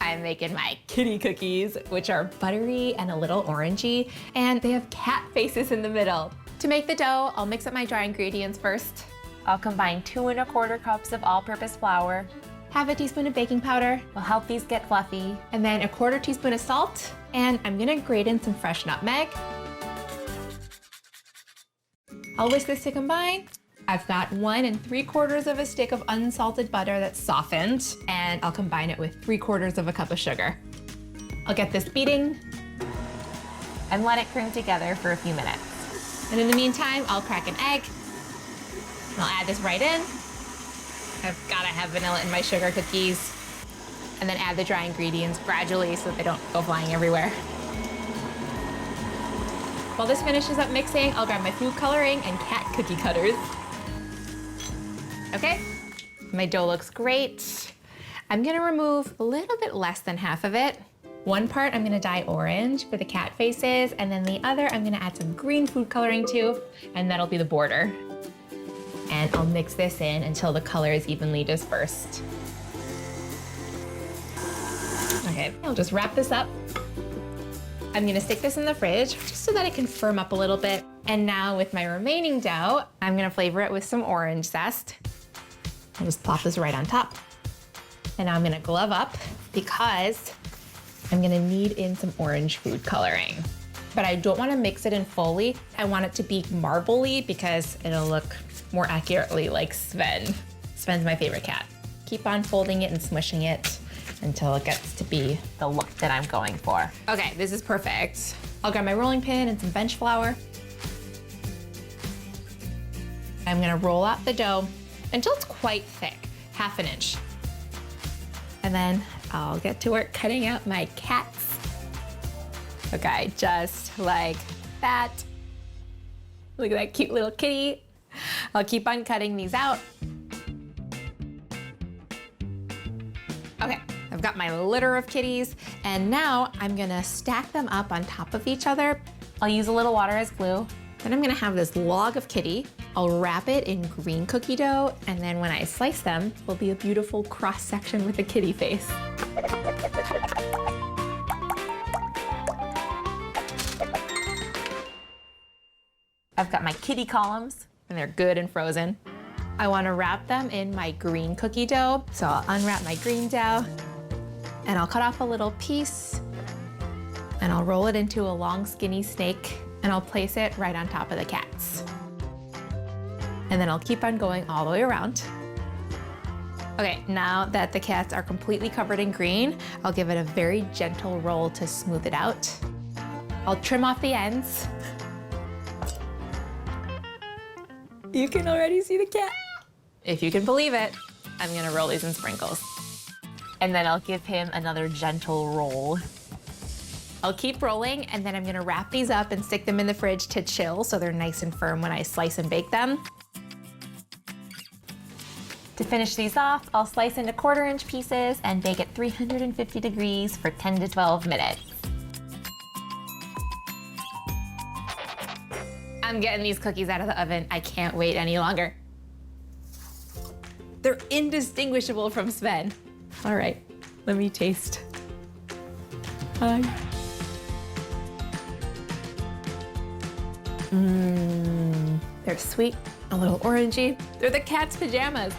I'm making my kitty cookies, which are buttery and a little orangey, and they have cat faces in the middle. To make the dough, I'll mix up my dry ingredients first. I'll combine 2 1/4 cups of all-purpose flour, half a teaspoon of baking powder will help these get fluffy, and then a 1/4 teaspoon of salt, and I'm gonna grate in some fresh nutmeg. I'll whisk this to combine. I've got 1 3/4 of a stick of unsalted butter that's softened, and I'll combine it with 3/4 of a cup of sugar. I'll get this beating and let it cream together for a few minutes. And in the meantime, I'll crack an egg. And I'll add this right in. I've gotta have vanilla in my sugar cookies. And then add the dry ingredients gradually so they don't go flying everywhere. While this finishes up mixing, I'll grab my food coloring and cat cookie cutters. Okay, my dough looks great. I'm gonna remove a little bit less than half of it. One part I'm gonna dye orange for the cat faces, and then the other I'm gonna add some green food coloring to, and that'll be the border. And I'll mix this in until the color is evenly dispersed. Okay, I'll just wrap this up. I'm gonna stick this in the fridge just so that it can firm up a little bit. And now with my remaining dough, I'm gonna flavor it with some orange zest. I'll just plop this right on top. And now I'm gonna glove up because I'm gonna knead in some orange food coloring. But I don't wanna mix it in fully. I want it to be marbly because it'll look more accurately like Sven. Sven's my favorite cat. Keep on folding it and smushing it until it gets to be the look that I'm going for. Okay, this is perfect. I'll grab my rolling pin and some bench flour. I'm gonna roll out the dough until it's quite thick, 1/2 inch. And then I'll get to work cutting out my cats. Okay, just like that. Look at that cute little kitty. I'll keep on cutting these out. Okay, I've got my litter of kitties, and now I'm gonna stack them up on top of each other. I'll use a little water as glue. Then I'm gonna have this log of kitty. I'll wrap it in green cookie dough, and then when I slice them, will be a beautiful cross section with a kitty face. I've got my kitty columns, and they're good and frozen. I wanna wrap them in my green cookie dough, so I'll unwrap my green dough, and I'll cut off a little piece, and I'll roll it into a long skinny snake, and I'll place it right on top of the cats. And then I'll keep on going all the way around. Okay, now that the cats are completely covered in green, I'll give it a very gentle roll to smooth it out. I'll trim off the ends. You can already see the cat. If you can believe it, I'm gonna roll these in sprinkles. And then I'll give him another gentle roll. I'll keep rolling, and then I'm gonna wrap these up and stick them in the fridge to chill so they're nice and firm when I slice and bake them. To finish these off, I'll slice into 1/4 inch pieces and bake at 350 degrees for 10 to 12 minutes. I'm getting these cookies out of the oven. I can't wait any longer. They're indistinguishable from Sven. All right, let me taste. Hi. They're sweet, a little orangey. They're the cat's pajamas.